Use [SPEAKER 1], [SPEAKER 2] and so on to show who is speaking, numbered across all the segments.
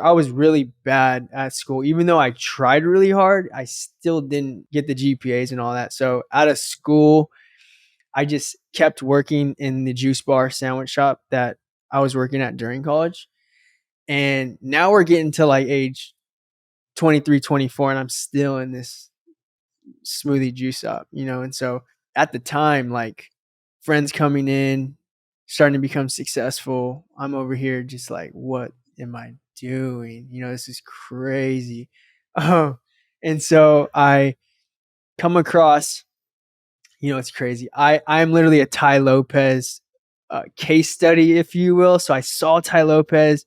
[SPEAKER 1] I was really bad at school. Even though I tried really hard, I still didn't get the GPAs and all that. So out of school, I just kept working in the juice bar sandwich shop that I was working at during college. And now we're getting to like age 23, 24, and I'm still in this smoothie juice up, And so at the time, like friends coming in, starting to become successful, I'm over here just like, what am I doing? This is crazy. Um, and so I come across, it's crazy. I'm literally a Ty Lopez case study, if you will. So I saw Ty Lopez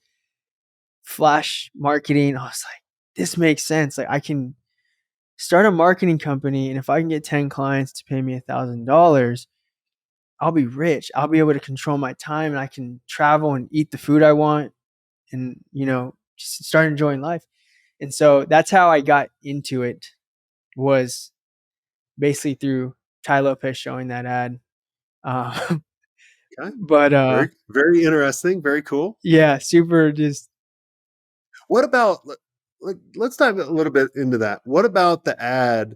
[SPEAKER 1] flash marketing. I was like, this makes sense. Like I can start a marketing company, and if I can get 10 clients to pay me $1,000, I'll be rich. I'll be able to control my time, and I can travel and eat the food I want, and just start enjoying life. And so that's how I got into it, was basically through Ty Lopez showing that ad. Uh,
[SPEAKER 2] Okay.
[SPEAKER 1] but
[SPEAKER 2] Very, very interesting. Very cool.
[SPEAKER 1] yeah, super just.
[SPEAKER 2] What about, like, let's dive a little bit into that. What about the ad?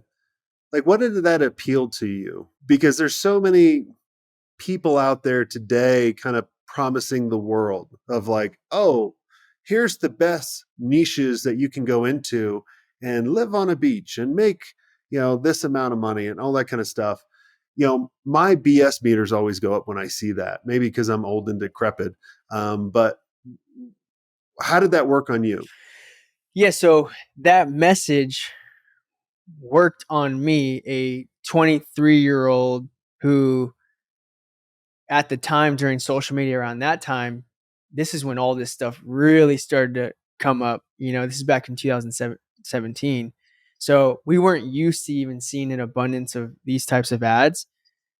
[SPEAKER 2] Like, what did that appeal to you? Because there's so many people out there today kind of promising the world of like, oh, here's the best niches that you can go into and live on a beach and make, this amount of money and all that kind of stuff. My BS meters always go up when I see that, maybe because I'm old and decrepit. But how did that work on you?
[SPEAKER 1] Yeah, so that message worked on me, a 23-year-old who at the time, during social media around that time, this is when all this stuff really started to come up. This is back in 2017. So we weren't used to even seeing an abundance of these types of ads.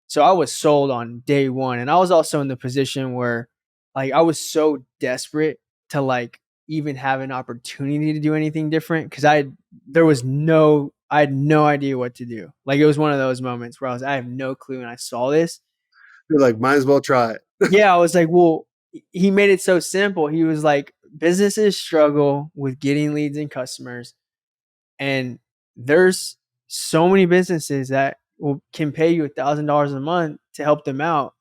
[SPEAKER 1] So I was sold on day one. And I was also in the position where like I was so desperate to like even have an opportunity to do anything different, because I had no idea what to do. Like it was one of those moments where I have no clue, and I saw this.
[SPEAKER 2] You're like, might as well try it.
[SPEAKER 1] Yeah, I was like, well, he made it so simple. He was like, businesses struggle with getting leads and customers, and there's so many businesses that can pay you $1,000 a month to help them out.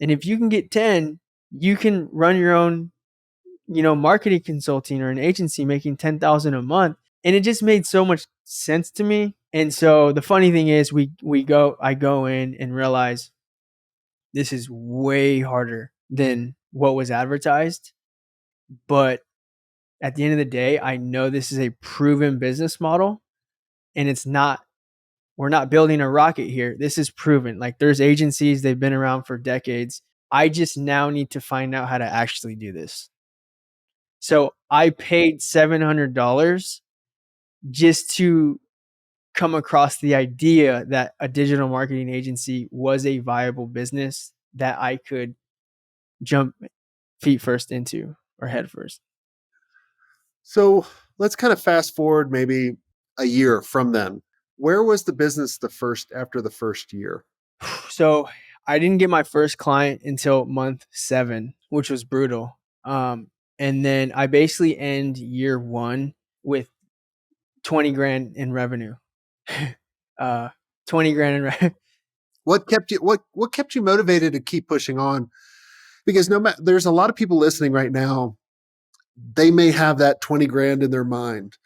[SPEAKER 1] And if you can get 10, you can run your own, marketing consulting or an agency making 10,000 a month. And it just made so much sense to me. And so the funny thing is I go in and realize this is way harder than what was advertised. But at the end of the day, I know this is a proven business model, and we're not building a rocket here. This is proven. Like there's agencies, they've been around for decades. I just now need to find out how to actually do this. So I paid $700 just to come across the idea that a digital marketing agency was a viable business that I could jump feet first into, or head first.
[SPEAKER 2] So let's kind of fast forward maybe a year from then. Where was the business after the first year?
[SPEAKER 1] So I didn't get my first client until month 7, which was brutal. And then I basically end year 1 with 20 grand in revenue. uh, 20 grand in revenue.
[SPEAKER 2] What kept you motivated to keep pushing on? Because there's a lot of people listening right now. They may have that 20 grand in their mind.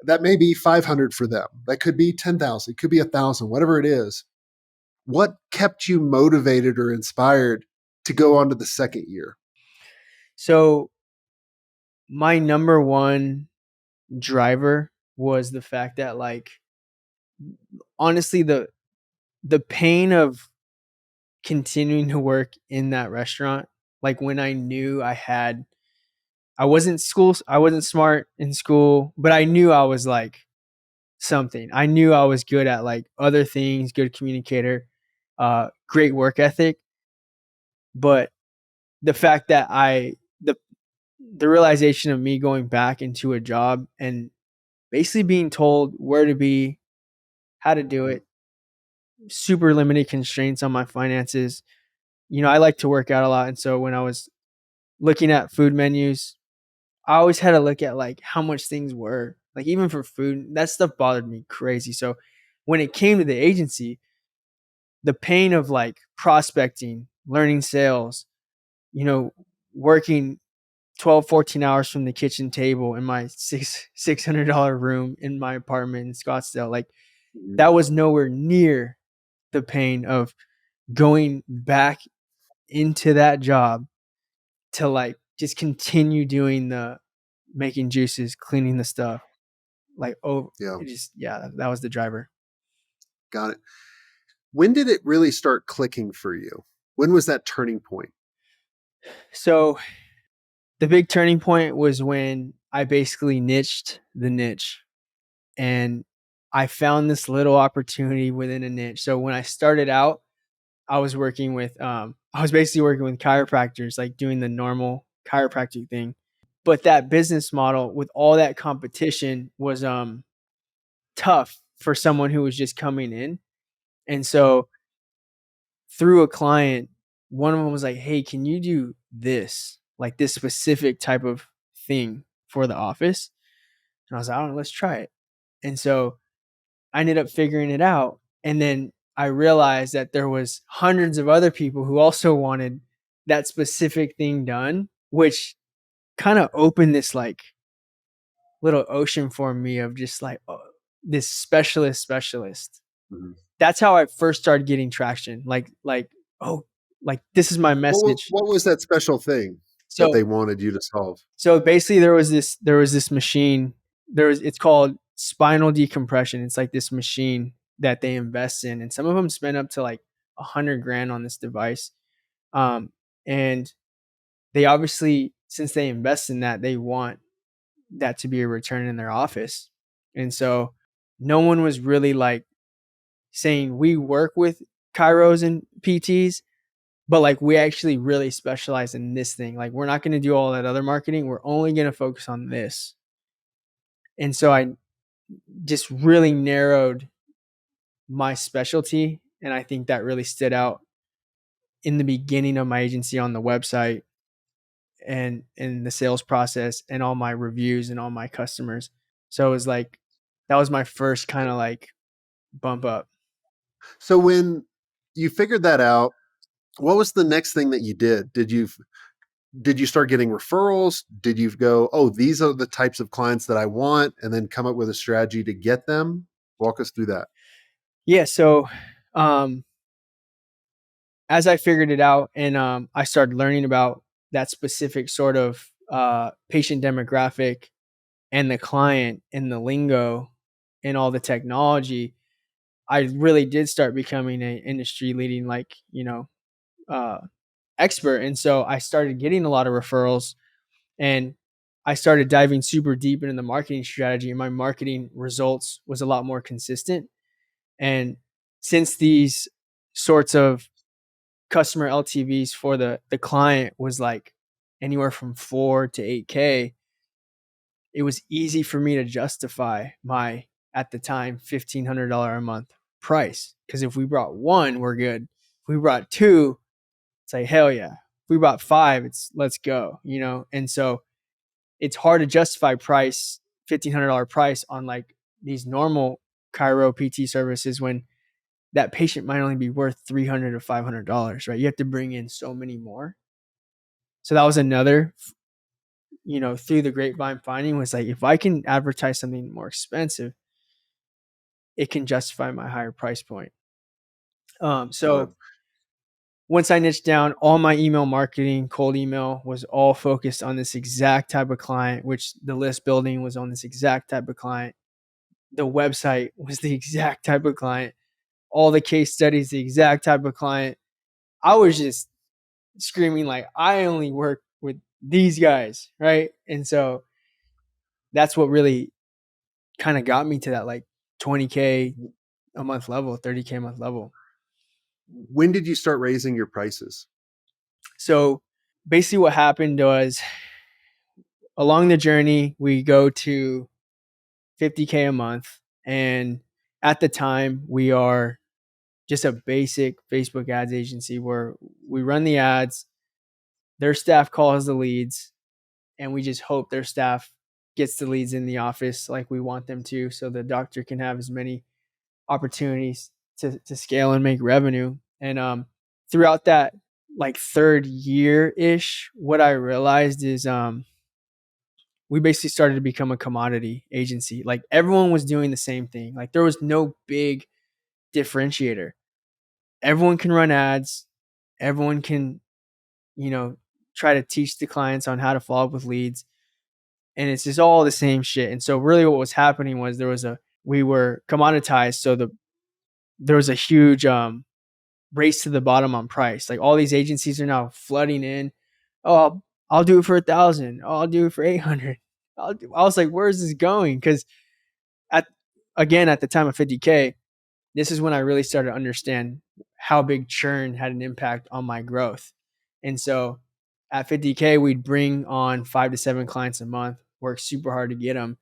[SPEAKER 2] That may be 500 for them. That could be 10,000. It could be 1,000, whatever it is. What kept you motivated or inspired to go on to the second year?
[SPEAKER 1] So my number one driver was the fact that, like, honestly, the pain of continuing to work in that restaurant, like when I knew I wasn't smart in school, but I knew I was like something. I knew I was good at like other things, good communicator, great work ethic. But the fact that the realization of me going back into a job and basically being told where to be, how to do it, super limited constraints on my finances. I like to work out a lot. And so when I was looking at food menus, I always had to look at like how much things were. Like even for food, that stuff bothered me crazy. So when it came to the agency, the pain of like prospecting, learning sales, you know, working 12, 14 hours from the kitchen table in my $600 room in my apartment in Scottsdale, like
[SPEAKER 2] Mhm.
[SPEAKER 1] that was nowhere near the pain of going back into that job to like just continue doing the making juices, cleaning the stuff. Like, oh,
[SPEAKER 2] Yeah,
[SPEAKER 1] it just, yeah, that was the driver.
[SPEAKER 2] got it. When did it really start clicking for you? When was that turning point?
[SPEAKER 1] So the big turning point was when I basically niched the niche and I found this little opportunity within a niche. So when I started out, I was basically working with chiropractors, like doing the normal chiropractic thing. But that business model with all that competition was tough for someone who was just coming in. And so through a client, one of them was like, "Hey, can you do this? Like this specific type of thing for the office?" And I was like, "I don't know, let's try it." And so I ended up figuring it out. And then I realized that there was hundreds of other people who also wanted that specific thing done, which kind of opened this like little ocean for me of just like this specialist.
[SPEAKER 2] Mhm.
[SPEAKER 1] That's how I first started getting traction. Oh, like this is my message.
[SPEAKER 2] What was that special thing that
[SPEAKER 1] So
[SPEAKER 2] they wanted you to solve?
[SPEAKER 1] so basically there was this machine. It's called spinal decompression. It's like this machine that they invest in, and some of them spend up to like 100 grand on this device. And they obviously, since they invest in that, they want that to be a return in their office. And so no one was really like saying we work with chiros and PTs, but like we actually really specialize in this thing. Like we're not going to do all that other marketing. We're only going to focus on this. And so I just really narrowed my specialty. And I think that really stood out in the beginning of my agency on the website and in the sales process and all my reviews and all my customers. So it was like, that was my first kind of like bump up.
[SPEAKER 2] So when you figured that out, what was the next thing that you did? Did you start getting referrals? Did you go, oh, these are the types of clients that I want, and then come up with a strategy to get them? Walk us through that.
[SPEAKER 1] Yeah. So, um, as I figured it out and I started learning about that specific sort of patient demographic and the client and the lingo and all the technology, I really did start becoming an industry leading, like, uh, expert. And so I started getting a lot of referrals and I started diving super deep into the marketing strategy, and my marketing results was a lot more consistent. And since these sorts of customer LTVs for the client was like anywhere from 4 to 8K, it was easy for me to justify my at the time $1,500 a month price. Because if we brought one, we're good. If we brought two, it's like hell yeah. If we brought five, it's let's go. And so it's hard to justify price $1,500 price on like these normal Chiro PT services when that patient might only be worth $300 to $500, right? You have to bring in so many more. So that was another, through the grapevine finding was like, if I can advertise something more expensive, it can justify my higher price point.
[SPEAKER 2] Got it.
[SPEAKER 1] So once I niched down, all my email marketing, cold email was all focused on this exact type of client, which the list building was on this exact type of client. The website was the exact type of client. All the case studies, the exact type of client. I was just screaming like I only work with these guys, right? And so that's what really kind of got me to that like 20K a month level, 30K a month level.
[SPEAKER 2] When did you start raising your prices?
[SPEAKER 1] So basically what happened was along the journey we go to 50K a month, and at the time we are just a basic Facebook ads agency where we run the ads, their staff calls the leads, and we just hope their staff gets the leads in the office like we want them to, so the doctor can have as many opportunities to scale and make revenue. And throughout that like third year ish, what I realized is we basically started to become a commodity agency. Like everyone was doing the same thing. Like there was no big differentiator. Everyone can run ads. Everyone can, you know, try to teach the clients on how to follow up with leads. And it's just all the same shit. And so really what was happening was we were commoditized. So there was a huge race to the bottom on price. Like all these agencies are now flooding in. Oh, I'll do it for 1,000. Oh, I'll do it for 800. I was like, where is this going? Because at at the time of 50K, this is when I really started to understand how big churn had an impact on my growth. And so at 50K, we'd bring on 5 to 7 clients a month, work super hard to get them.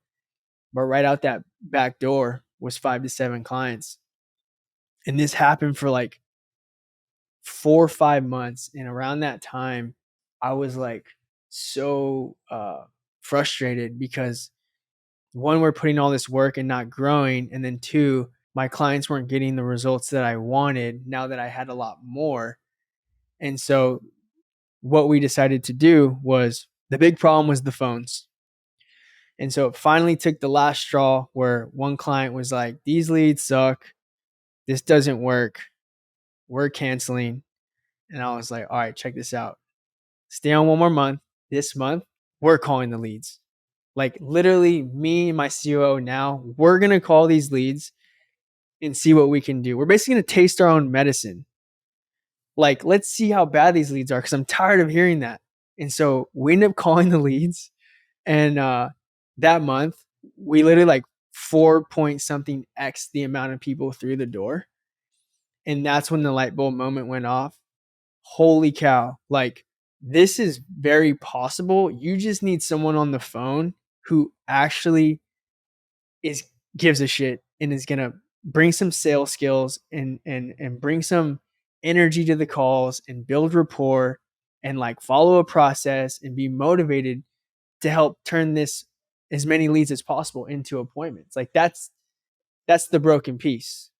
[SPEAKER 1] But right out that back door was 5 to 7 clients. And this happened for like 4 or 5 months. And around that time, I was like so frustrated because one, we're putting all this work and not growing. And then two, my clients weren't getting the results that I wanted now that I had a lot more. And so what we decided to do was the big problem was the phones. And so it finally took the last straw where one client was like, these leads suck. This doesn't work. We're canceling. And I was like, all right, check this out. Stay on one more month. This month, we're calling the leads. Like literally me and my COO now, we're going to call these leads and see what we can do. We're basically going to taste our own medicine. Like, let's see how bad these leads are because I'm tired of hearing that. And so we end up calling the leads. And that month, we literally like 4 point something X the amount of people through the door. And that's when the light bulb moment went off. Holy cow. Like, this is very possible. You just need someone on the phone who actually is gives a shit and is gonna bring some sales skills and bring some energy to the calls and build rapport and like follow a process and be motivated to help turn this as many leads as possible into appointments. Like that's the broken piece.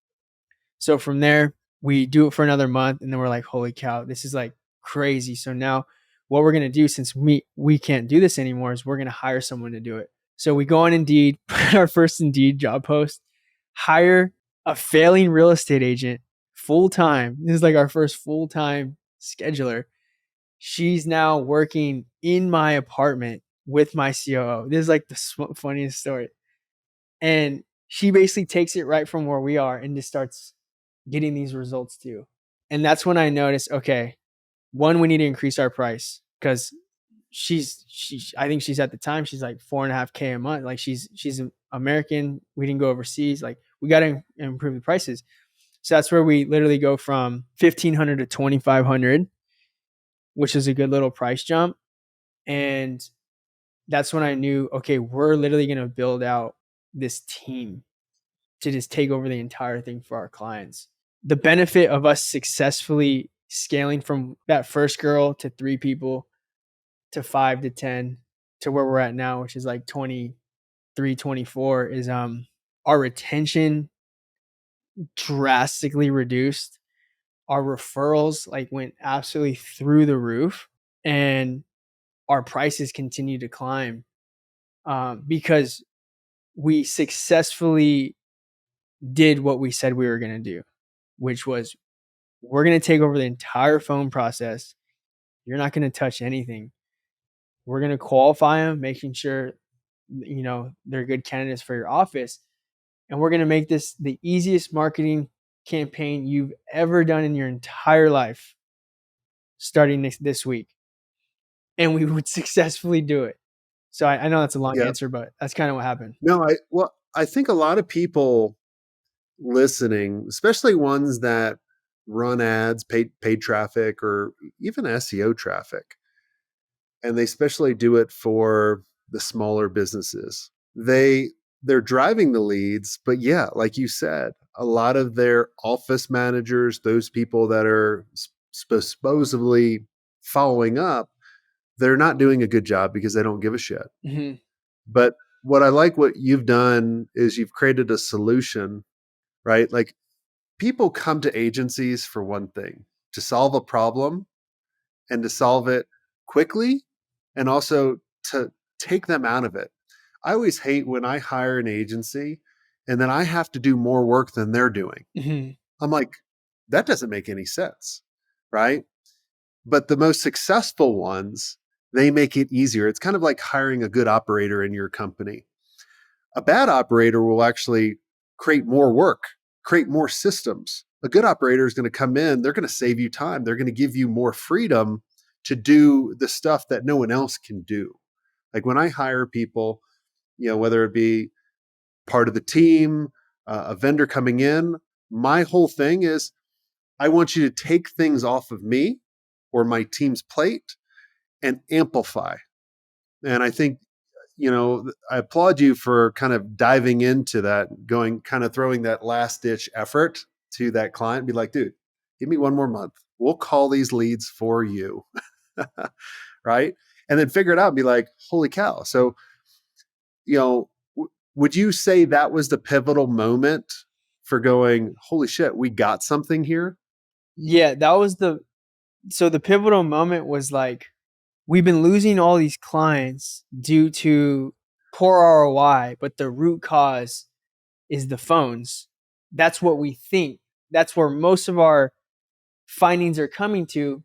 [SPEAKER 1] So from there, we do it for another month, and then we're like, holy cow, this is like crazy. So now what we're gonna do, since we can't do this anymore, is we're gonna hire someone to do it. So we go on Indeed, put our first Indeed job post, hire a failing real estate agent full time. This is like our first full time scheduler. She's now working in my apartment with my COO. This is like the funniest story. And she basically takes it right from where we are and just starts getting these results too. And that's when I noticed, okay, one, we need to increase our price because I think she's at the time, she's like 4.5K a month. Like she's an American. We didn't go overseas. Like we got to improve the prices. So that's where we literally go from 1,500 to 2,500, which is a good little price jump. And that's when I knew, okay, we're literally going to build out this team to just take over the entire thing for our clients. The benefit of us successfully scaling from that first girl to 3 people to 5 to 10 to where we're at now, which is like 23, 24, is our retention drastically reduced. Our referrals like went absolutely through the roof, and our prices continue to climb because we successfully did what we said we were going to do, which was we're going to take over the entire phone process. You're not going to touch anything. We're going to qualify them, making sure they're good candidates for your office, and we're going to make this the easiest marketing campaign you've ever done in your entire life starting this week. And we would successfully do it. So I know that's a long
[SPEAKER 2] Yeah.
[SPEAKER 1] answer, but that's kind of what happened.
[SPEAKER 2] No, I think a lot of people listening, especially ones that run ads, paid traffic, or even SEO traffic, and they especially do it for the smaller businesses. They're driving the leads, but yeah, like you said, a lot of their office managers, those people that are supposedly following up, they're not doing a good job because they don't give a shit.
[SPEAKER 1] Mhm.
[SPEAKER 2] But what I like what you've done is you've created a solution, right? Like people come to agencies for one thing, to solve a problem and to solve it quickly and also to take them out of it. I always hate when I hire an agency and then I have to do more work than they're doing.
[SPEAKER 1] Mhm.
[SPEAKER 2] I'm like, that doesn't make any sense, right? But the most successful ones, they make it easier. It's kind of like hiring a good operator in your company. A bad operator will actually create more work, create more systems. A good operator is going to come in, they're going to save you time, they're going to give you more freedom to do the stuff that no one else can do. Like when I hire people, whether it be part of the team, a vendor coming in, my whole thing is I want you to take things off of me or my team's plate and amplify. And I think, I applaud you for kind of diving into that, going kind of throwing that last ditch effort to that client, be like, dude, give me one more month. We'll call these leads for you. Right. And then figure it out and be like, holy cow. So, would you say that was the pivotal moment for going, holy shit, we got something here?
[SPEAKER 1] Yeah, that was the pivotal moment was like we've been losing all these clients due to poor ROI, but the root cause is the phones. That's what we think. That's where most of our findings are coming to,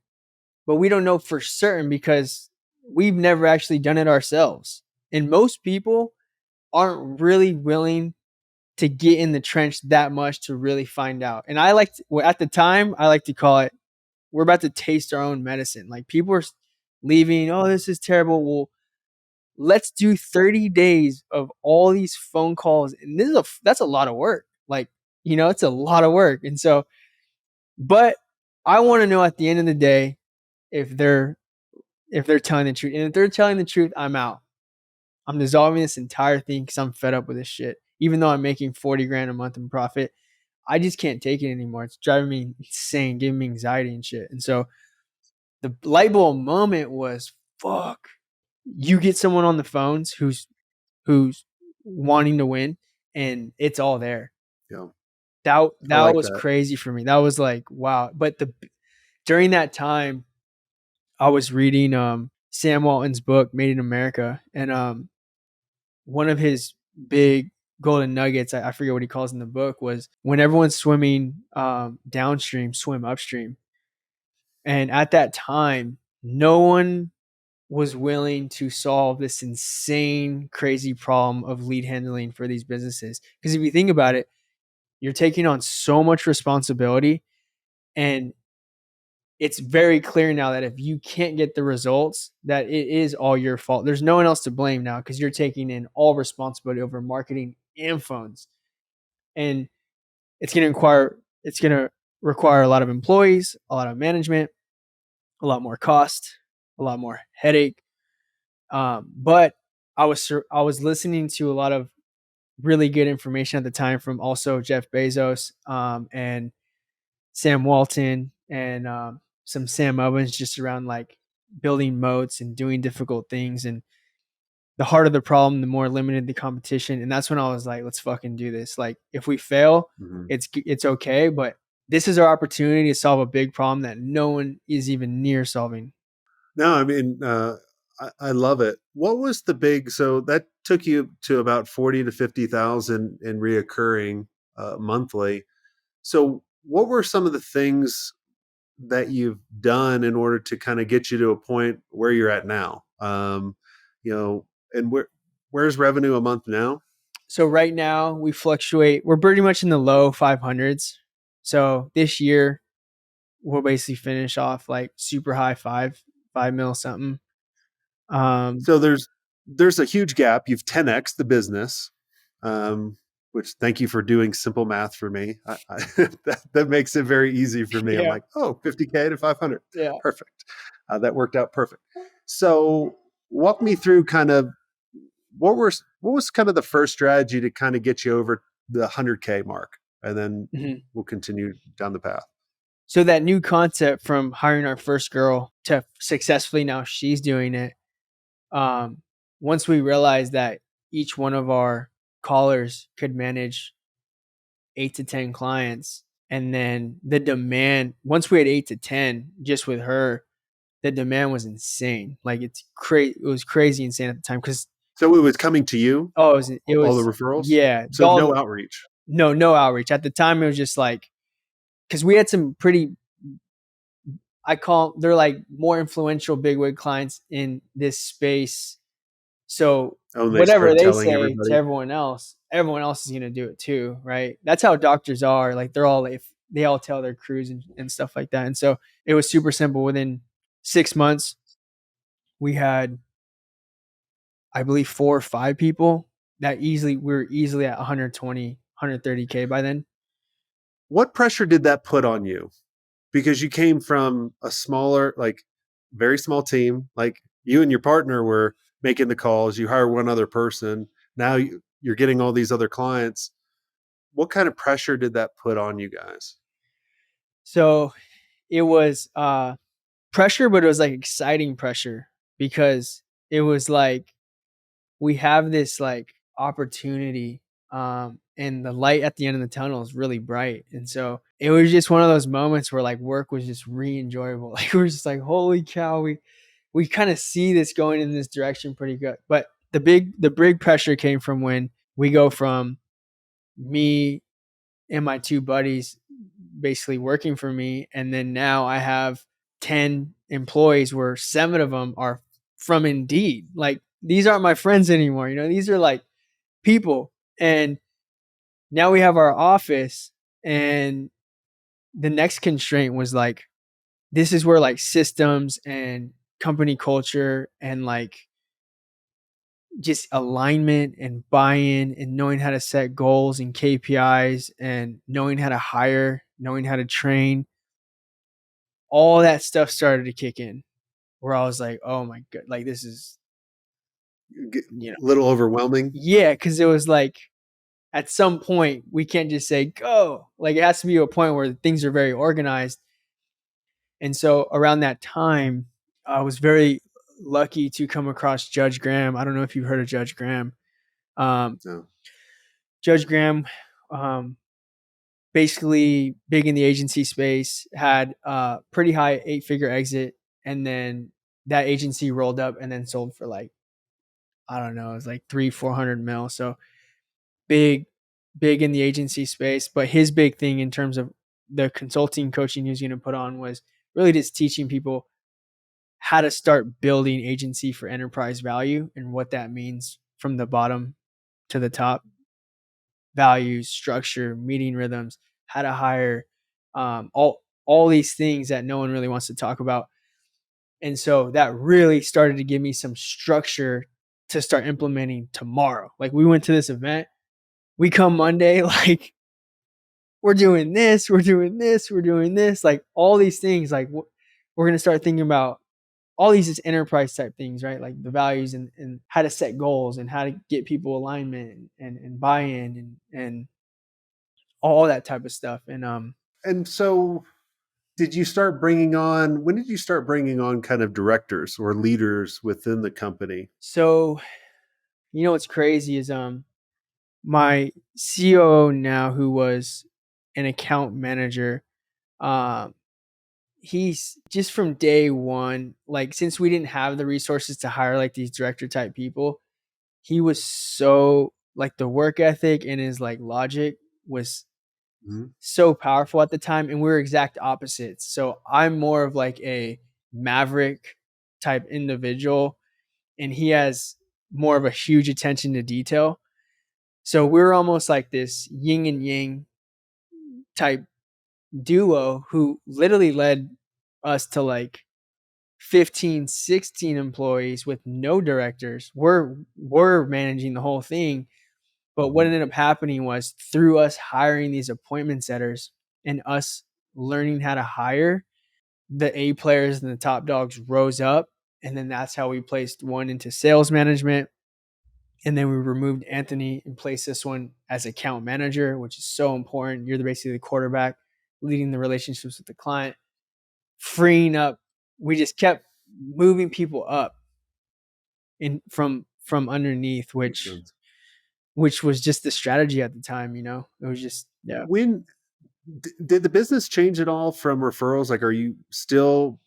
[SPEAKER 1] but we don't know for certain because we've never actually done it ourselves. And most people aren't really willing to get in the trench that much to really find out. And at the time, I like to call it, we're about to taste our own medicine. Like people are leaving, oh, this is terrible. Well, let's do 30 days of all these phone calls. And that's a lot of work. Like, it's a lot of work. And so, but I want to know at the end of the day if they're telling the truth. And if they're telling the truth, I'm out. I'm dissolving this entire thing because I'm fed up with this shit. Even though I'm making 40 grand a month in profit, I just can't take it anymore. It's driving me insane, giving me anxiety and shit. And so the light bulb moment was, fuck. You get someone on the phones who's wanting to win, and it's all there.
[SPEAKER 2] Yeah. I
[SPEAKER 1] That
[SPEAKER 2] like
[SPEAKER 1] was
[SPEAKER 2] that.
[SPEAKER 1] crazy for me. That was like, wow. But during that time, I was reading Sam Walton's book, Made in America, and one of his big golden nuggets, I forget what he calls in the book, was when everyone's swimming downstream, swim upstream. And at that time, no one was willing to solve this insane, crazy problem of lead handling for these businesses. Because if you think about it, you're taking on so much responsibility, and it's very clear now that if you can't get the results, that it is all your fault. There's no one else to blame now because you're taking in all responsibility over marketing and phones. And it's going to require a lot of employees, a lot of management, a lot more cost, a lot more headache. But I was listening to a lot of really good information at the time from also Jeff Bezos and Sam Walton and some Sam Owens, just around like building moats and doing difficult things. And the harder the problem, the more limited the competition. And that's when I was like, let's fucking do this. Like if we fail,
[SPEAKER 2] Mhm.
[SPEAKER 1] it's okay, but this is our opportunity to solve a big problem that no one is even near solving.
[SPEAKER 2] No, I mean, I love it. What was the big? So that took you to about 40 to 50,000 in reoccurring monthly. So, what were some of the things that you've done in order to kind of get you to a point where you're at now? And where's revenue a month now?
[SPEAKER 1] So right now we fluctuate. We're pretty much in the low 500s. So this year we'll basically finish off like super high 5 mil something. Um,
[SPEAKER 2] So there's a huge gap. You've 10x the business, um, which thank you for doing simple math for me. That makes it very easy for me. I'm
[SPEAKER 1] yeah,
[SPEAKER 2] like, oh, 50K to 500.
[SPEAKER 1] yeah.
[SPEAKER 2] Perfect. That worked out perfect. So walk me through kind of what was kind of the first strategy to kind of get you over the 100K mark, and then
[SPEAKER 1] Mhm.
[SPEAKER 2] we'll continue down the path.
[SPEAKER 1] So that new concept from hiring our first girl to successfully now she's doing it. Um, Once we realized that each one of our callers could manage 8 to 10 clients, and then the demand once we had 8 to 10 just with her, the demand was insane. Like it's crazy. It was crazy insane at the time because
[SPEAKER 2] So it was coming to you,
[SPEAKER 1] it
[SPEAKER 2] all the
[SPEAKER 1] was
[SPEAKER 2] referrals.
[SPEAKER 1] yeah,
[SPEAKER 2] So no outreach.
[SPEAKER 1] no outreach at the time. It was just like because we had some pretty they're like more influential bigwig clients in this space. So
[SPEAKER 2] Oh, and they
[SPEAKER 1] whatever
[SPEAKER 2] started
[SPEAKER 1] they
[SPEAKER 2] telling
[SPEAKER 1] say to
[SPEAKER 2] everybody.
[SPEAKER 1] everyone else is gonna do it too, right? That's how doctors are. Like they're all if they all tell their crews and stuff like that. And so it was super simple. Within 6 months, we had I believe 4 or 5 people that we were easily at 120, 130K by then.
[SPEAKER 2] What pressure did that put on you? Because you came from a smaller, like very small team. Like you and your partner were making the calls. You hire one other person. Now you're getting all these other clients. What kind of pressure did that put on you guys?
[SPEAKER 1] So it was pressure, but it was like exciting pressure because it was like we have this like opportunity, and the light at the end of the tunnel is really bright. And so it was just one of those moments where like work was just re-enjoyable. Like we are just like, holy cow, we kind of see this going in this direction pretty good. But the big pressure came from when we go from me and my two buddies basically working for me, and then now I have 10 employees where 7 of them are from Indeed. Like these aren't my friends anymore, these are like people. And now we have our office, and the next constraint was like this is where like systems and company culture and like just alignment and buy-in and knowing how to set goals and KPIs and knowing how to hire, knowing how to train, all that stuff started to kick in where I was like, oh my god, like this is,
[SPEAKER 2] Get
[SPEAKER 1] you know,
[SPEAKER 2] a little overwhelming.
[SPEAKER 1] yeah, because it was like at some point we can't just say go. Like it has to be a point where things are very organized. And so around that time, I was very lucky to come across Judge Graham. I don't know if you've heard of Judge Graham. Um,
[SPEAKER 2] No.
[SPEAKER 1] Judge Graham, um, basically big in the agency space, had a pretty high 8-figure exit, and then that agency rolled up and then sold for like I don't know, it was like 300-400 mil. So big, big in the agency space. But his big thing in terms of the consulting coaching he was going to put on was really just teaching people how to start building agency for enterprise value and what that means from the bottom to the top. Values, structure, meeting rhythms, how to hire, all these things that no one really wants to talk about. And so that really started to give me some structure to start implementing tomorrow. Like we went to this event, we come Monday, like we're doing this, we're doing this, we're doing this, like all these things. Like we're gonna start thinking about all these just enterprise type things, right? Like the values and how to set goals and how to get people alignment and buy-in and all that type of stuff. And
[SPEAKER 2] And so did you start bringing on, when did you start bringing on kind of directors or leaders within the company?
[SPEAKER 1] so what's crazy is my COO now, who was an account manager, um he's just from day one, like since we didn't have the resources to hire like these director type people, he was so like the work ethic and his like logic was
[SPEAKER 2] Mhm.
[SPEAKER 1] so powerful at the time, and we were exact opposites. So I'm more of like a maverick type individual, and he has more of a huge attention to detail. So we're almost like this yin and yang type duo who literally led us to like 15, 16 employees with no directors. We're managing the whole thing. But what ended up happening was through us hiring these appointment setters and us learning how to hire, the A players and the top dogs rose up. And then that's how we placed one into sales management. And then we removed Anthony and placed this one as account manager, which is so important. You're basically the quarterback leading the relationships with the client, freeing up. We just kept moving people up in from underneath,
[SPEAKER 2] Makes sense.
[SPEAKER 1] which was just the strategy at the time. It was just, yeah.
[SPEAKER 2] When did the business change at all from referrals? Like, are you still,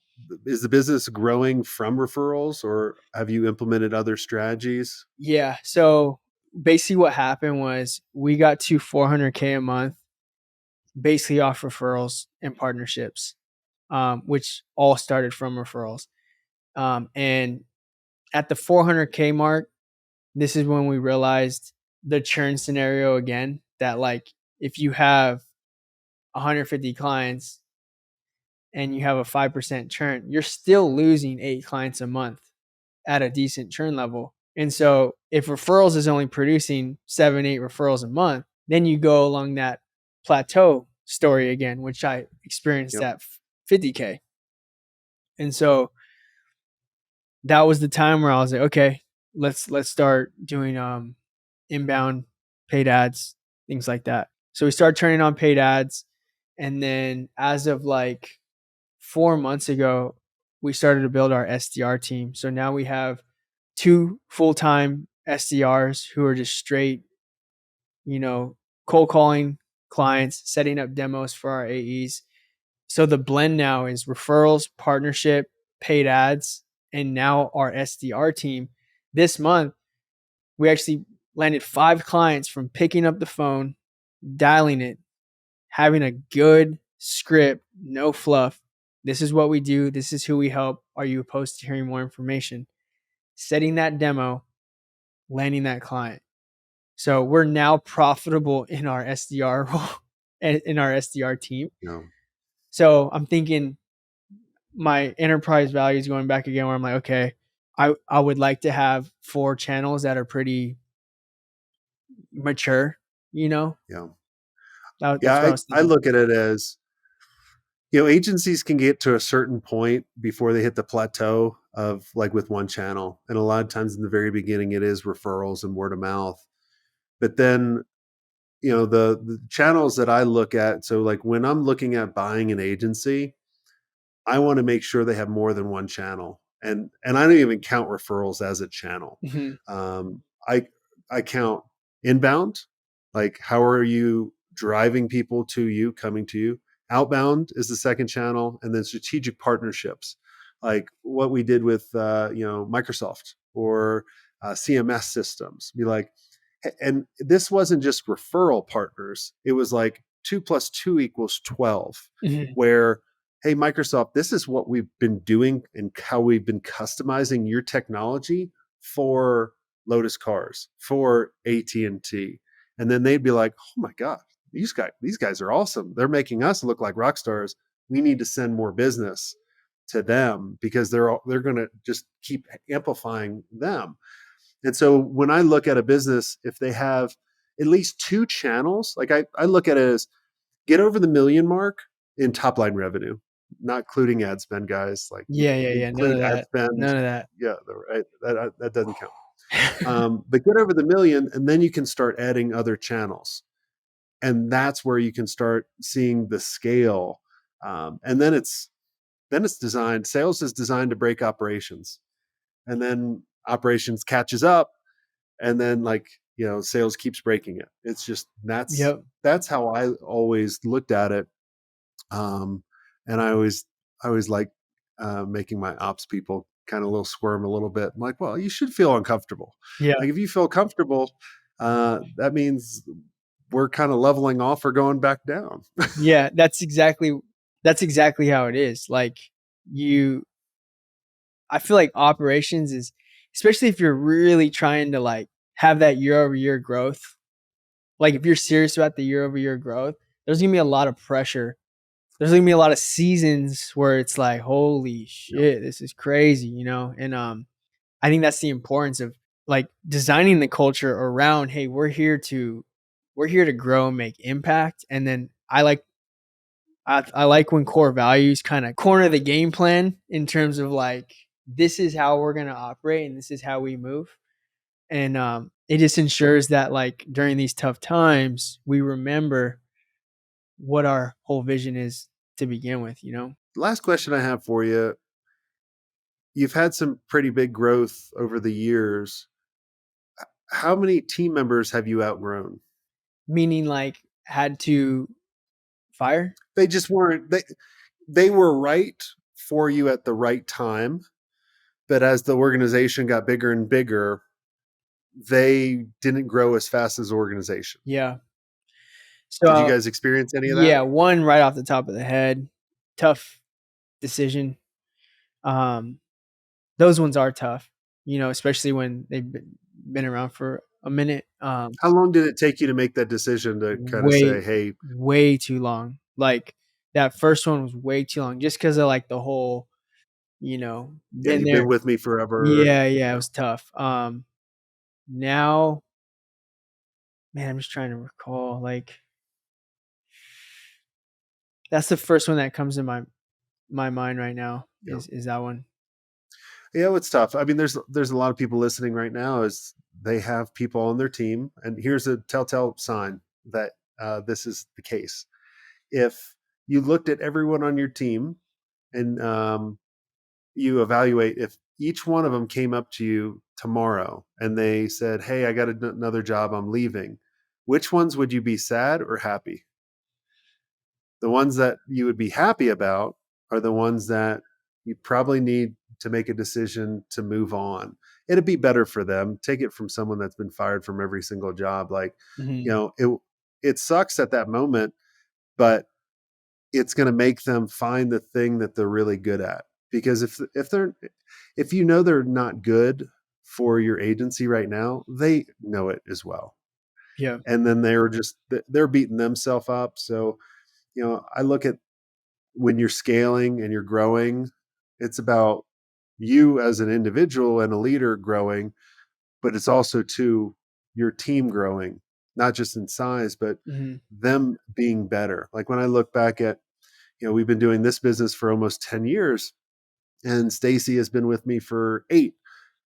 [SPEAKER 2] is the business growing from referrals, or have you implemented other strategies?
[SPEAKER 1] Yeah. So basically what happened was we got to 400K a month basically off referrals and partnerships, which all started from referrals. And at the 400K mark, this is when we realized the churn scenario again, that like if you have 150 clients and you have a 5% churn, you're still losing 8 clients a month at a decent churn level. And so if referrals is only producing 7, 8 referrals a month, then you go along that plateau story again, which I experienced
[SPEAKER 2] Yep.
[SPEAKER 1] at 50K. And so that was the time where I was like, okay, let's start doing inbound paid ads, things like that. So we started turning on paid ads. And then as of like 4 months ago, we started to build our SDR team. So now we have 2 full-time SDRs who are just straight, cold calling clients, setting up demos for our AEs. So the blend now is referrals, partnership, paid ads, and now our SDR team. This month, we actually landed 5 clients from picking up the phone, dialing it, having a good script, no fluff. This is what we do. This is who we help. Are you opposed to hearing more information? Setting that demo, landing that client. So we're now profitable in our SDR role, in our SDR team.
[SPEAKER 2] No.
[SPEAKER 1] So I'm thinking my enterprise value is going back again, where I'm like, okay, I would like to have 4 channels that are pretty mature, you know?
[SPEAKER 2] Yeah.
[SPEAKER 1] That's what I
[SPEAKER 2] Yeah.
[SPEAKER 1] was
[SPEAKER 2] I
[SPEAKER 1] thinking.
[SPEAKER 2] look at it as, agencies can get to a certain point before they hit the plateau of like with one channel. And a lot of times in the very beginning, it is referrals and word of mouth. But then, the channels that I look at, so like when I'm looking at buying an agency, I want to make sure they have more than one channel. And I don't even count referrals as a channel.
[SPEAKER 1] Mm-hmm.
[SPEAKER 2] Um, I I count inbound, like how are you driving people to you, coming to you. Outbound is the second channel, and then strategic partnerships, like what we did with Microsoft or CMS systems. Be like, and this wasn't just referral partners; it was like 2 + 2 = 12,
[SPEAKER 1] Mm-hmm.
[SPEAKER 2] where hey, Microsoft, this is what we've been doing and how we've been customizing your technology for Lotus Cars, for AT&T. And then they'd be like, oh my God, these guys are awesome. They're making us look like rock stars. We need to send more business to them because they're going to just keep amplifying them. And so when I look at a business, if they have at least 2 channels, like I look at it as get over the million mark in top line revenue, not including ad spend, guys. Like
[SPEAKER 1] Yeah, yeah, yeah. None of
[SPEAKER 2] include ad
[SPEAKER 1] that.
[SPEAKER 2] spend.
[SPEAKER 1] None of that.
[SPEAKER 2] Yeah, right. That doesn't count. But get over the million, and then you can start adding other channels, and that's where you can start seeing the scale. And then it's designed. Sales is designed to break operations, and then operations catches up, and then sales keeps breaking it. It's just
[SPEAKER 1] Yep.
[SPEAKER 2] that's how I always looked at it. And I always like making my ops people kind of a little squirm a little bit. I'm like, well, you should feel uncomfortable.
[SPEAKER 1] Yeah.
[SPEAKER 2] Like if you feel comfortable, that means we're kind of leveling off or going back down.
[SPEAKER 1] Yeah. That's exactly how it is. Like you I feel like operations is, especially if you're really trying to like have that year over year growth. Like if you're serious about the year over year growth, there's gonna be a lot of pressure. There's gonna be a lot of seasons where it's like, holy
[SPEAKER 2] Yep.
[SPEAKER 1] shit, this is crazy, And I think that's the importance of like designing the culture around, hey, we're here to grow and make impact. And then I like when core values kind of corner the game plan in terms of like, this is how we're gonna operate and this is how we move. And it just ensures that like during these tough times, we remember what our whole vision is to begin with, you know?
[SPEAKER 2] Last question I have for you. You've had some pretty big growth over the years. How many team members have you outgrown?
[SPEAKER 1] Meaning like had to fire?
[SPEAKER 2] They just weren't they were right for you at the right time, but as the organization got bigger and bigger, they didn't grow as fast as the organization.
[SPEAKER 1] Yeah.
[SPEAKER 2] Did you
[SPEAKER 1] So
[SPEAKER 2] guys experience any of that?
[SPEAKER 1] yeah, one right off the top of the head, tough decision. Um, those ones are tough, you know, especially when they've been around for a minute.
[SPEAKER 2] How long did it take you to make that decision to kind of say,
[SPEAKER 1] Way,
[SPEAKER 2] "Hey,
[SPEAKER 1] way too long. Like that first one was way too long, just because of like the whole, you know,
[SPEAKER 2] yeah,
[SPEAKER 1] been
[SPEAKER 2] you've
[SPEAKER 1] there.
[SPEAKER 2] been with me forever."
[SPEAKER 1] Yeah, yeah, it
[SPEAKER 2] Yeah.
[SPEAKER 1] was tough. Now, man, I'm just trying to recall. Like that's the first one that comes to my mind right now.
[SPEAKER 2] Yeah.
[SPEAKER 1] Is that one?
[SPEAKER 2] Yeah, it's tough. I mean, there's a lot of people listening right now is they have people on their team, and here's a telltale sign that this is the case. If you looked at everyone on your team and you evaluate if each one of them came up to you tomorrow and they said, "Hey, I got another job, I'm leaving," which ones would you be sad or happy? The ones that you would be happy about are the ones that you probably need to make a decision to move on. It'd be better for them. Take it from someone that's been fired from every single job. Like,
[SPEAKER 1] Hmm.
[SPEAKER 2] you know, it sucks at that moment, but it's going to make them find the thing that they're really good at. Because if you know they're not good for your agency right now, they know it as well.
[SPEAKER 1] Yeah.
[SPEAKER 2] And then they're beating themselves up. So, you know, I look at when you're scaling and you're growing, it's about you as an individual and a leader growing, but it's also to your team growing, not just in size, but
[SPEAKER 1] Hmm.
[SPEAKER 2] them being better. Like when I look back at, you know, we've been doing this business for almost 10 years and Stacy has been with me for 8.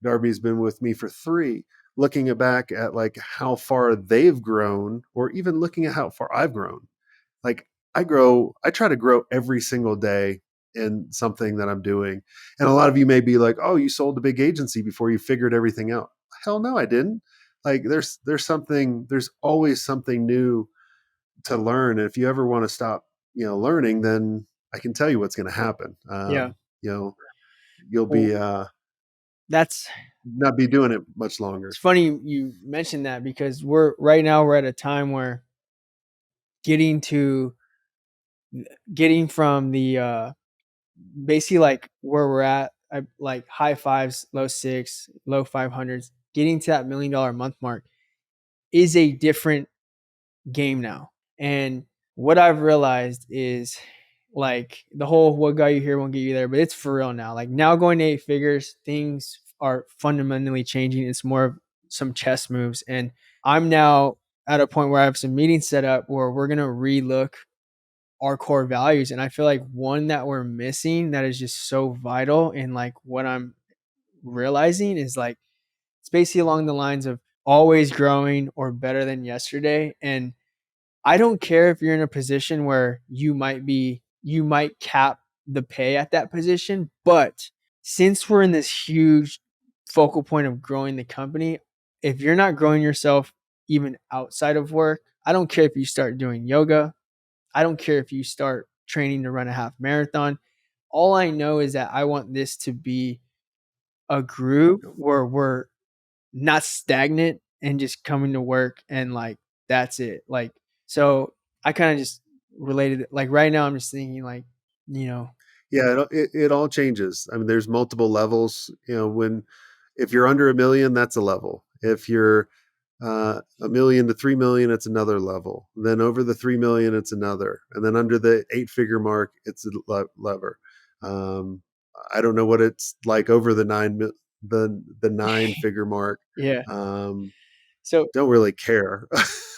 [SPEAKER 2] Darby's been with me for 3. Looking back at like how far they've grown or even looking at how far I've grown, like I try to grow every single day in something that I'm doing. And a lot of you may be like, "Oh, you sold a big agency before you figured everything out." Hell no, I didn't. Like there's always something new to learn. And if you ever want to stop, you know, learning, then I can tell you what's going to happen.
[SPEAKER 1] Yeah.
[SPEAKER 2] You know, you'll
[SPEAKER 1] Well,
[SPEAKER 2] be
[SPEAKER 1] that's
[SPEAKER 2] not be doing it much
[SPEAKER 1] it's
[SPEAKER 2] longer.
[SPEAKER 1] funny you mentioned that because we're at a time where getting to getting from the basically like where we're at, like high fives, low six, low 500s, getting to that $1 million a month mark is a different game now. And what I've realized is like the whole what got you here won't get you there, but it's for real now. Like now going to 8 figures, things are fundamentally changing. It's more of some chess moves. And I'm now at a point where I have some meetings set up where we're going to relook our core values. And I feel like one that we're missing that is just so vital in like what I'm realizing is like it's basically along the lines of always growing or better than yesterday. And I don't care if you're in a position where you might cap the pay at that position, but since we're in this huge focal point of growing the company, if you're not growing yourself even outside of work, I don't care if you start doing yoga, I don't care if you start training to run a half marathon. All I know is that I want this to be a group where we're not stagnant and just coming to work and like that's it. Like so I kind of just related it. Like right now I'm just thinking like, you know,
[SPEAKER 2] Yeah, it all changes. I mean, there's multiple levels. You know, when if you're under a million, that's a level. If you're a million to 3 million, it's another level. Then over the 3 million, it's another, and then under the 8 figure mark, it's a lever. Um, I don't know what it's like over the the 9 figure mark.
[SPEAKER 1] yeah.
[SPEAKER 2] Um,
[SPEAKER 1] So
[SPEAKER 2] don't really care.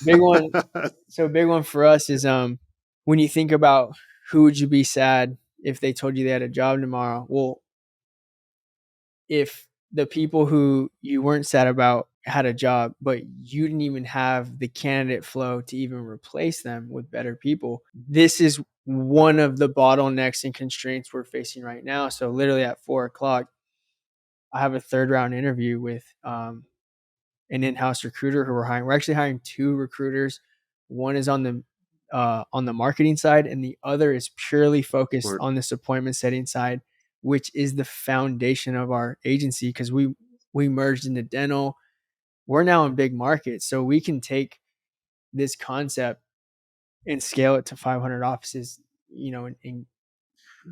[SPEAKER 1] big one so big one for us is when you think about who would you be sad if they told you they had a job tomorrow? Well, if the people who you weren't sad about had a job, but you didn't even have the candidate flow to even replace them with better people. This is one of the bottlenecks and constraints we're facing right now. So literally at 4 o'clock, I have a third round interview with an in-house recruiter who we're hiring. We're actually hiring two recruiters. One is on the marketing side, and the other is purely focused
[SPEAKER 2] Smart.
[SPEAKER 1] on this appointment setting side, which is the foundation of our agency because we merged into dental. We're now in big markets, so we can take this concept and scale it to 500 offices, and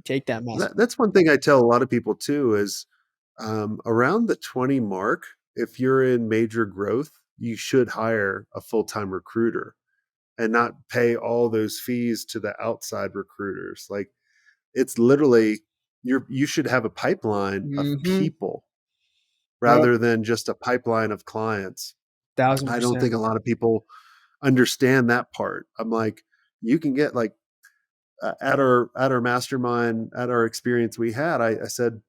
[SPEAKER 1] take that massive.
[SPEAKER 2] That's one thing I tell a lot of people too is around the 20 mark, if you're in major growth, you should hire a full-time recruiter and not pay all those fees to the outside recruiters. Like it's literally you should have a pipeline of
[SPEAKER 1] Mm-hmm.
[SPEAKER 2] people
[SPEAKER 1] Yep.
[SPEAKER 2] rather than just a pipeline of clients.
[SPEAKER 1] Thousand
[SPEAKER 2] I don't
[SPEAKER 1] percent.
[SPEAKER 2] think a lot of people understand that part. I'm like, you can get like at our mastermind, at our experience we had, I said,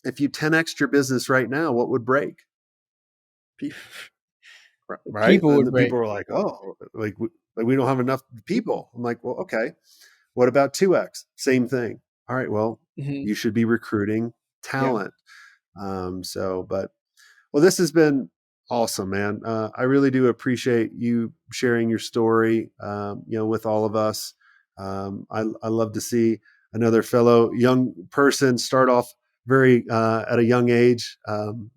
[SPEAKER 2] if you 10x your business right now, what would break? Right?
[SPEAKER 1] People
[SPEAKER 2] And
[SPEAKER 1] would
[SPEAKER 2] the
[SPEAKER 1] break.
[SPEAKER 2] people are like, oh, like we don't have enough people. I'm like, well, okay. What about 2x? Same thing. All right. Well,
[SPEAKER 1] Mm-hmm.
[SPEAKER 2] you should be recruiting
[SPEAKER 1] Yeah.
[SPEAKER 2] talent. But well, this has been awesome, man. I really do appreciate you sharing your story, with all of us. I love to see another fellow young person start off very at a young age.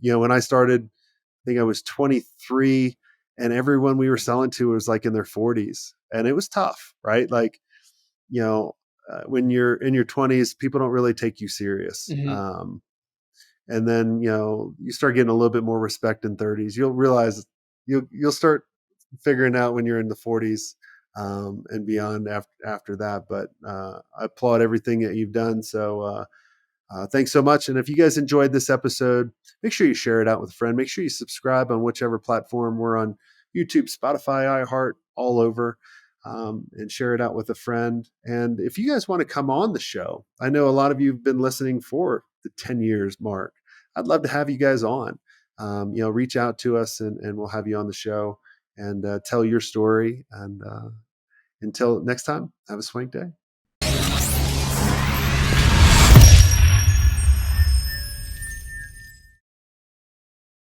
[SPEAKER 2] When I started, I think I was 23, and everyone we were selling to was like in their 40s, and it was tough, right? Like, when you're in your 20s, people don't really take you serious.
[SPEAKER 1] Mm-hmm.
[SPEAKER 2] And then you start getting a little bit more respect in 30s. You'll realize you'll start figuring out when you're in the 40s and beyond after that. But I applaud everything that you've done. So thanks so much. And if you guys enjoyed this episode, make sure you share it out with a friend. Make sure you subscribe on whichever platform we're on: YouTube, Spotify, iHeart, all over. And share it out with a friend. And if you guys want to come on the show, I know a lot of you have been listening for the 10 years mark. I'd love to have you guys on. Reach out to us and we'll have you on the show and tell your story. And until next time, have a swank day.